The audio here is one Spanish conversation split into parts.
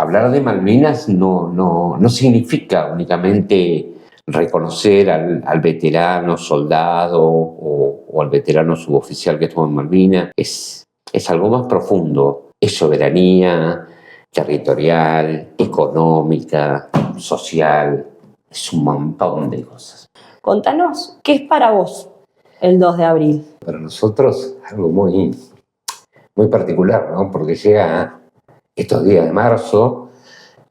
hablar de Malvinas no significa únicamente reconocer al veterano soldado o al veterano suboficial que estuvo en Malvinas. Es algo más profundo. Es soberanía territorial, económica, social. Es un montón de cosas. Contanos, ¿qué es para vos el 2 de abril? Para nosotros algo muy particular, ¿no? Porque llega estos días de marzo,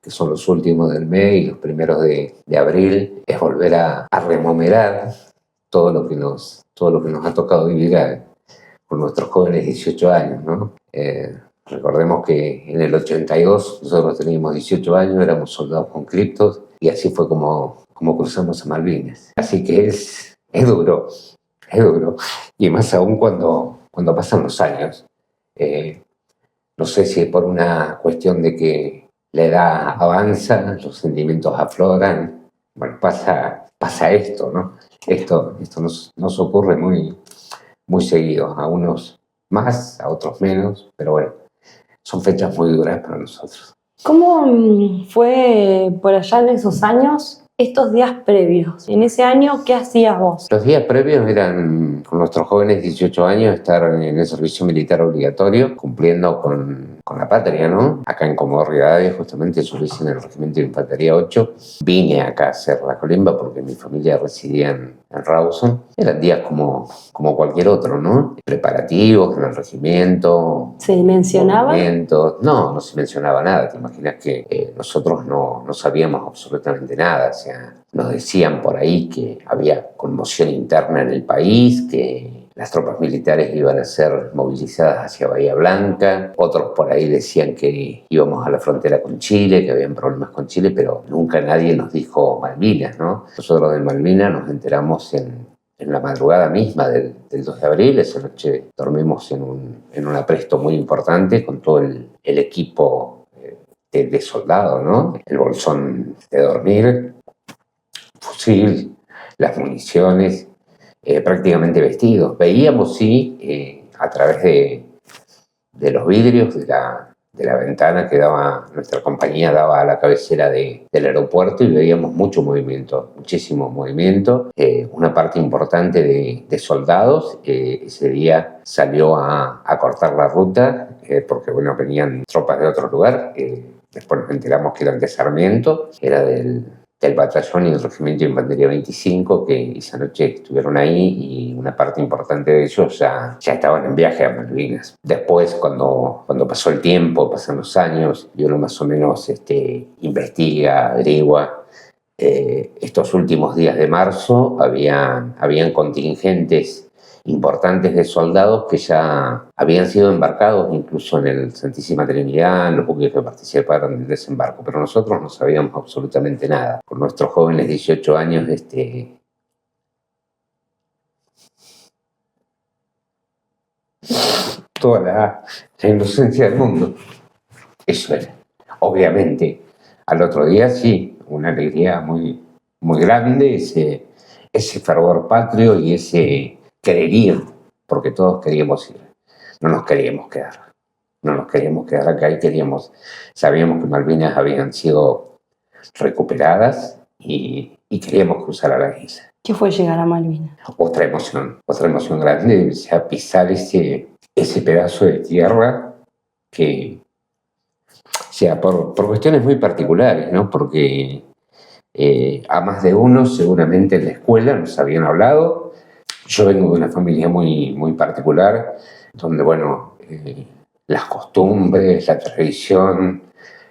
que son los últimos del mes y los primeros de abril, es volver a rememorar todo lo que nos ha tocado vivir con nuestros jóvenes 18 años, ¿no? Recordemos que en el 82 nosotros teníamos 18 años, éramos soldados conscriptos y así fue como cruzamos a Malvinas. Así que es duro, y más aún cuando pasan los años. No sé si es por una cuestión de que la edad avanza, los sentimientos afloran. Bueno, pasa esto, ¿no? Esto nos ocurre muy seguido, a unos más, a otros menos, pero bueno, son fechas muy duras para nosotros. ¿Cómo fue por allá en esos años estos días previos? En ese año, ¿qué hacías vos? Los días previos eran, con nuestros jóvenes 18 años, estar en el servicio militar obligatorio, cumpliendo con la patria, ¿no? Acá en Comodoro Rivadavia, justamente, yo lo hice en el Regimiento de Infantería 8. Vine acá a hacer la colimba porque mi familia residía en Rawson. Eran días como cualquier otro, ¿no? Preparativos en el regimiento. ¿Se mencionaba? No se mencionaba nada. Te imaginas que nosotros no sabíamos absolutamente nada. O sea, nos decían por ahí que había conmoción interna en el país, que las tropas militares iban a ser movilizadas hacia Bahía Blanca. Otros por ahí decían que íbamos a la frontera con Chile, que habían problemas con Chile, pero nunca nadie nos dijo Malvinas, ¿no? Nosotros de Malvinas nos enteramos en la madrugada misma del 2 de abril. Esa noche dormimos en un apresto muy importante con todo el equipo de soldado, ¿no? El bolsón de dormir, fusil, las municiones, prácticamente vestidos. Veíamos, sí, a través de los vidrios de la ventana que nuestra compañía daba a la cabecera del aeropuerto, y veíamos mucho movimiento, muchísimo movimiento. Una parte importante de soldados ese día salió a cortar la ruta porque, bueno, venían tropas de otro lugar. Después nos enteramos que eran de Sarmiento, era del batallón y del Regimiento de Infantería 25, que esa noche estuvieron ahí, y una parte importante de ellos ya estaban en viaje a Malvinas. Después, cuando pasó el tiempo, pasan los años, y uno más o menos investiga, averigua, estos últimos días de marzo habían contingentes importantes de soldados que ya habían sido embarcados incluso en el Santísima Trinidad, en los buques que participaron del desembarco, pero nosotros no sabíamos absolutamente nada. Con nuestros jóvenes 18 años, toda la inocencia del mundo. Eso era. Obviamente, al otro día sí, una alegría muy, muy grande, ese fervor patrio y ese querer ir, porque todos queríamos ir. No nos queríamos quedar acá y sabíamos que Malvinas habían sido recuperadas y queríamos cruzar a la isla. ¿Qué fue llegar a Malvinas? Otra emoción grande, o sea, pisar ese pedazo de tierra que, o sea, por cuestiones muy particulares, ¿no? Porque a más de uno seguramente en la escuela nos habían hablado. Yo vengo de una familia muy, muy particular, donde, bueno, las costumbres, la tradición,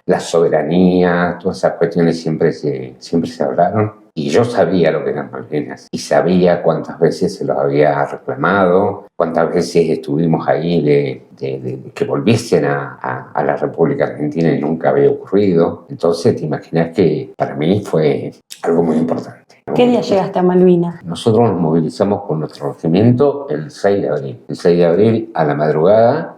la soberanía, todas esas cuestiones siempre se hablaron. Y yo sabía lo que eran Malvinas, y sabía cuántas veces se los había reclamado, cuántas veces estuvimos ahí de que volviesen a la República Argentina, y nunca había ocurrido. Entonces te imaginas que para mí fue algo muy importante. ¿Qué día llegaste a Malvinas? Nosotros nos movilizamos con nuestro regimiento el 6 de abril. El 6 de abril a la madrugada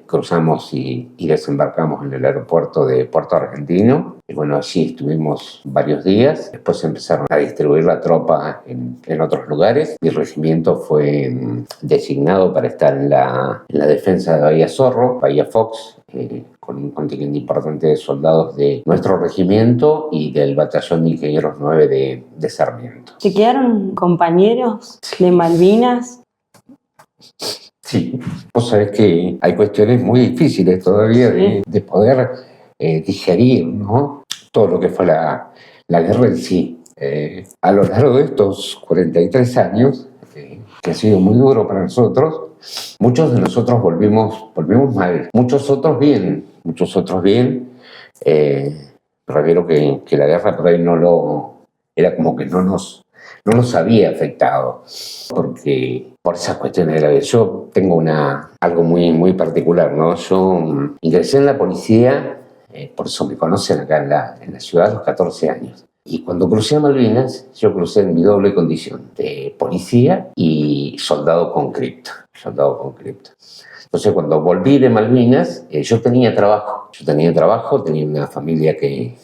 cruzamos y desembarcamos en el aeropuerto de Puerto Argentino. Y bueno, allí estuvimos varios días. Después empezaron a distribuir la tropa en otros lugares. Mi regimiento fue designado para estar en la defensa de Bahía Zorro, Bahía Fox, con un contingente importante de soldados de nuestro regimiento y del batallón de ingenieros 9 de Sarmiento. ¿Se quedaron compañeros de Malvinas? Sí, vos sabés que hay cuestiones muy difíciles todavía de poder digerir, ¿no? Todo lo que fue la guerra en sí. A lo largo de estos 43 años, que ha sido muy duro para nosotros, muchos de nosotros volvimos mal, muchos otros bien. Prefiero que la guerra por ahí era como que no nos había afectado, porque por esas cuestiones de la vida. Yo tengo algo muy, muy particular, ¿no? Yo ingresé en la policía, por eso me conocen acá en la ciudad, a los 14 años. Y cuando crucé a Malvinas, yo crucé en mi doble condición, de policía y soldado conscripto. Entonces, cuando volví de Malvinas, yo tenía trabajo, tenía una familia que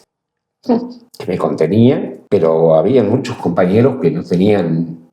me contenía, pero había muchos compañeros que no tenían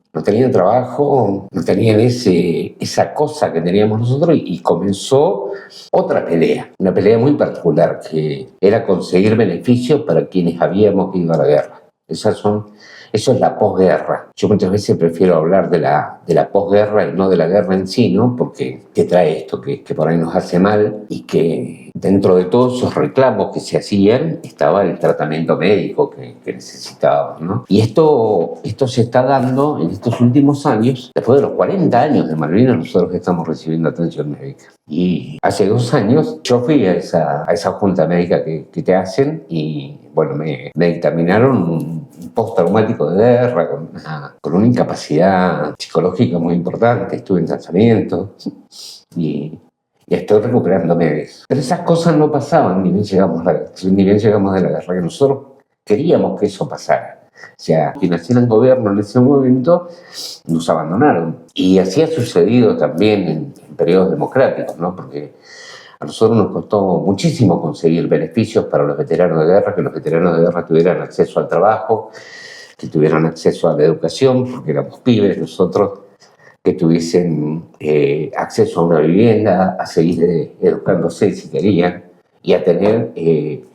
trabajo, no tenían esa cosa que teníamos nosotros, y comenzó otra pelea, una pelea muy particular, que era conseguir beneficios para quienes habíamos ido a la guerra. Eso es la posguerra. Yo muchas veces prefiero hablar de la posguerra y no de la guerra en sí, ¿no? Porque te trae esto que por ahí nos hace mal, y que dentro de todos esos reclamos que se hacían estaba el tratamiento médico que necesitábamos, ¿no? Y esto se está dando en estos últimos años. Después de los 40 años de Malvinas, nosotros estamos recibiendo atención médica. Y hace 2 años yo fui a esa junta médica que te hacen, y bueno, me dictaminaron un postraumático de guerra con una incapacidad psicológica muy importante. Estuve en tratamiento y estoy recuperándome de eso. Pero esas cosas no pasaban ni bien llegamos de la guerra, que nosotros queríamos que eso pasara. O sea, quienes hacían gobierno en ese momento nos abandonaron. Y así ha sucedido también en periodos democráticos, ¿no? Porque a nosotros nos costó muchísimo conseguir beneficios para los veteranos de guerra, que los veteranos de guerra tuvieran acceso al trabajo, que tuvieran acceso a la educación, porque éramos pibes nosotros, que tuviesen acceso a una vivienda, a seguir educándose si querían, y a tener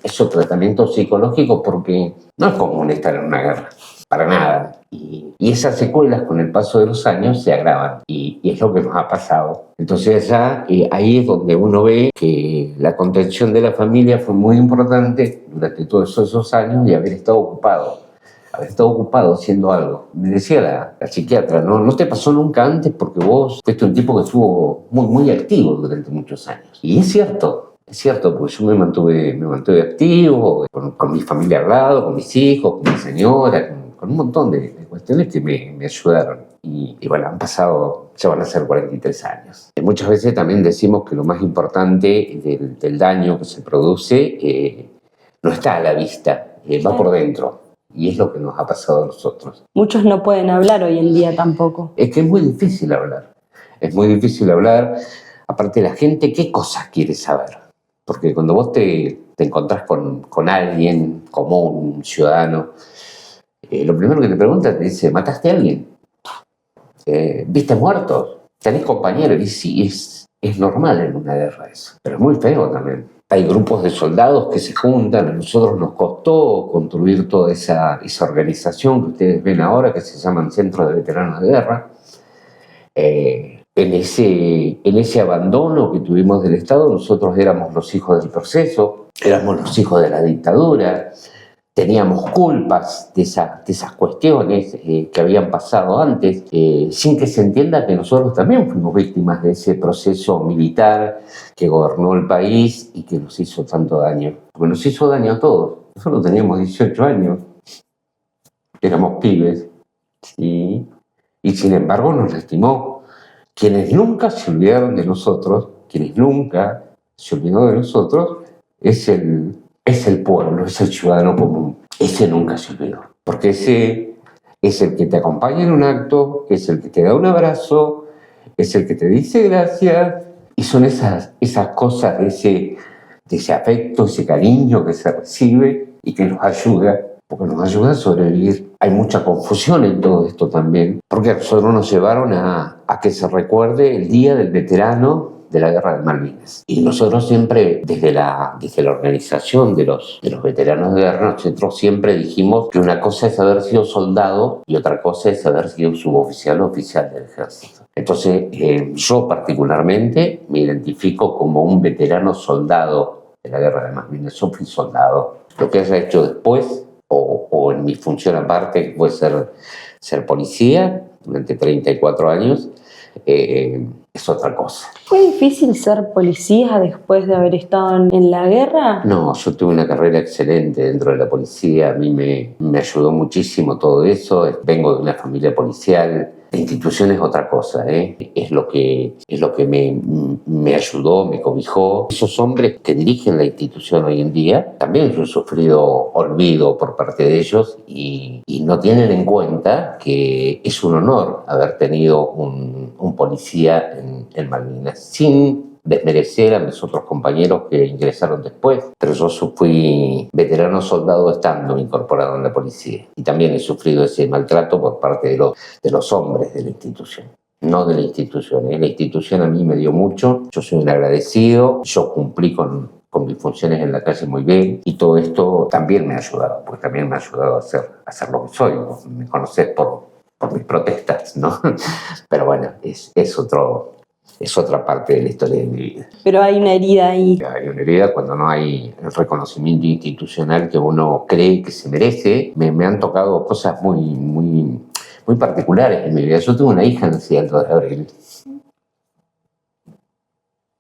esos tratamientos psicológicos, porque no es común estar en una guerra, para nada. Y esas secuelas con el paso de los años se agravan, y es lo que nos ha pasado. Entonces ya ahí es donde uno ve que la contención de la familia fue muy importante durante todos esos años, y haber estado ocupado haciendo algo. Me decía la psiquiatra, ¿no te pasó nunca antes? Porque vos fuiste un tipo que estuvo muy, muy activo durante muchos años. Y es cierto, porque yo me mantuve activo, con mi familia al lado, con mis hijos, con mi señora, con un montón de cuestiones que me ayudaron. Y bueno, ya van a ser 43 años. Muchas veces también decimos que lo más importante del daño que se produce no está a la vista, va por dentro. Y es lo que nos ha pasado a nosotros. Muchos no pueden hablar hoy en día tampoco. Es que es muy difícil hablar. Aparte, la gente, ¿qué cosas quiere saber? Porque cuando vos te encontrás con alguien común, un ciudadano, lo primero que te pregunta, te dice: ¿mataste a alguien? ¿Viste muertos? ¿Tenés compañeros? Y sí, es normal en una guerra eso. Pero es muy feo también. Hay grupos de soldados que se juntan. A nosotros nos costó construir toda esa organización que ustedes ven ahora, que se llaman Centros de Veteranos de Guerra. En ese abandono que tuvimos del Estado, nosotros éramos los hijos del proceso, éramos los hijos de la dictadura, teníamos culpas de esas cuestiones que habían pasado antes, sin que se entienda que nosotros también fuimos víctimas de ese proceso militar que gobernó el país y que nos hizo tanto daño. Porque nos hizo daño a todos. Nosotros teníamos 18 años, éramos pibes, ¿sí? Y sin embargo nos lastimó. Quienes nunca se olvidaron de nosotros, es el pueblo, es el ciudadano común. Ese nunca se olvidó. Porque ese es el que te acompaña en un acto, es el que te da un abrazo, es el que te dice gracias. Y son esas cosas de ese afecto, ese cariño que se recibe, y que nos ayuda, porque nos ayuda a sobrevivir. Hay mucha confusión en todo esto también, porque a nosotros nos llevaron a que se recuerde el Día del Veterano de la Guerra de Malvinas. Y nosotros siempre, desde la organización de los veteranos de guerra, nosotros siempre dijimos que una cosa es haber sido soldado y otra cosa es haber sido suboficial o oficial del ejército. Entonces, yo particularmente me identifico como un veterano soldado de la Guerra de Malvinas. Yo fui soldado. Lo que haya hecho después, o en mi función aparte, que fue ser policía durante 34 años, es otra cosa. ¿Fue difícil ser policía después de haber estado en la guerra? No, yo tuve una carrera excelente dentro de la policía. A mí me ayudó muchísimo todo eso. Vengo de una familia policial. La institución es otra cosa, es lo que me ayudó, me cobijó. Esos hombres que dirigen la institución hoy en día, también yo he sufrido olvido por parte de ellos y no tienen en cuenta que es un honor haber tenido un policía en Malvinas, sin desmerecer a mis otros compañeros que ingresaron después, pero yo fui veterano soldado estando incorporado en la policía y también he sufrido ese maltrato por parte de los hombres de la institución. No de la institución, La institución a mí me dio mucho, yo soy un agradecido, yo cumplí con mis funciones en la calle muy bien y todo esto también me ha ayudado, porque también me ha ayudado a ser lo que soy. Vos me conocés por mis protestas, ¿no? Pero bueno, es otra parte de la historia de mi vida. Pero hay una herida ahí. Hay una herida cuando no hay el reconocimiento institucional que uno cree que se merece. Me han tocado cosas muy particulares en mi vida. Yo tuve una hija nacida el 2 de abril.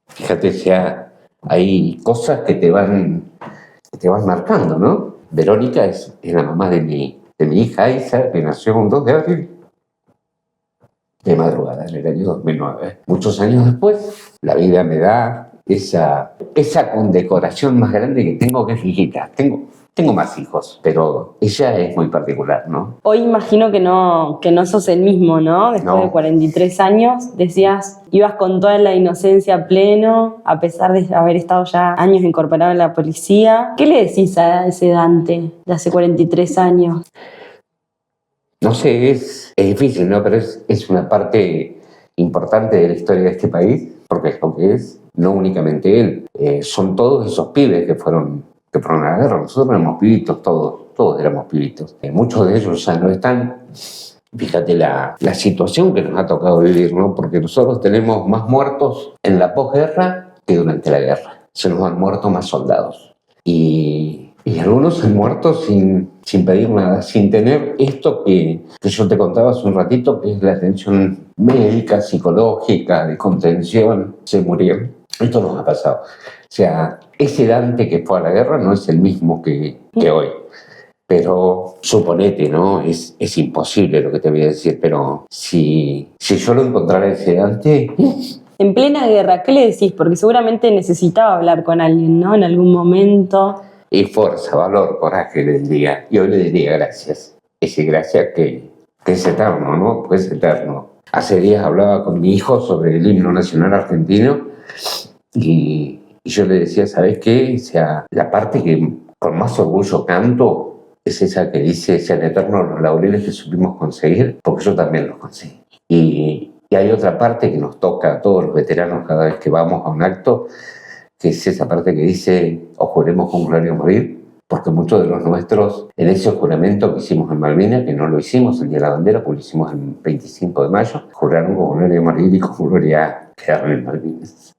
Fíjate, ya hay cosas que te van marcando, ¿no? Verónica es la mamá de mi hija Isa, que nació un 2 de abril. De madrugada, en el año 2009. Muchos años después, la vida me da esa condecoración más grande que tengo, que es mi hijita. Tengo más hijos, pero ella es muy particular, ¿no? Hoy imagino que no sos el mismo, ¿no? Después de 43 años, decías, ibas con toda la inocencia a pleno, a pesar de haber estado ya años incorporado en la policía. ¿Qué le decís a ese Dante de hace 43 años? No sé, es difícil, ¿no? Pero es una parte importante de la historia de este país, porque es lo que es, no únicamente él. Son todos esos pibes que fueron a la guerra. Nosotros éramos pibitos, todos éramos pibitos. Muchos de ellos ya no están. Fíjate la situación que nos ha tocado vivir, ¿no? Porque nosotros tenemos más muertos en la posguerra que durante la guerra. Se nos han muerto más soldados. Y algunos han muerto sin pedir nada, sin tener esto que yo te contaba hace un ratito, que es la atención médica, psicológica, de contención. Se murieron. Esto nos ha pasado. O sea, ese Dante que fue a la guerra no es el mismo que hoy. Pero suponete, ¿no? Es imposible lo que te voy a decir, pero si yo lo encontrara ese Dante... En plena guerra, ¿qué le decís? Porque seguramente necesitaba hablar con alguien, ¿no? En algún momento... Y fuerza, valor, coraje le diría. Y hoy le diría gracias. Ese gracias que es eterno, ¿no? Pues es eterno. Hace días hablaba con mi hijo sobre el himno nacional argentino y yo le decía, ¿sabes qué? O sea, la parte que con más orgullo canto es esa que dice, sean eternos los laureles que supimos conseguir, porque yo también los conseguí. Y hay otra parte que nos toca a todos los veteranos cada vez que vamos a un acto, que es esa parte que dice, os juremos con gloria a morir, porque muchos de los nuestros, en ese juramento que hicimos en Malvinas, que no lo hicimos el Día de la Bandera, porque lo hicimos el 25 de mayo, juraron con gloria a morir y con gloria a quedar en Malvinas.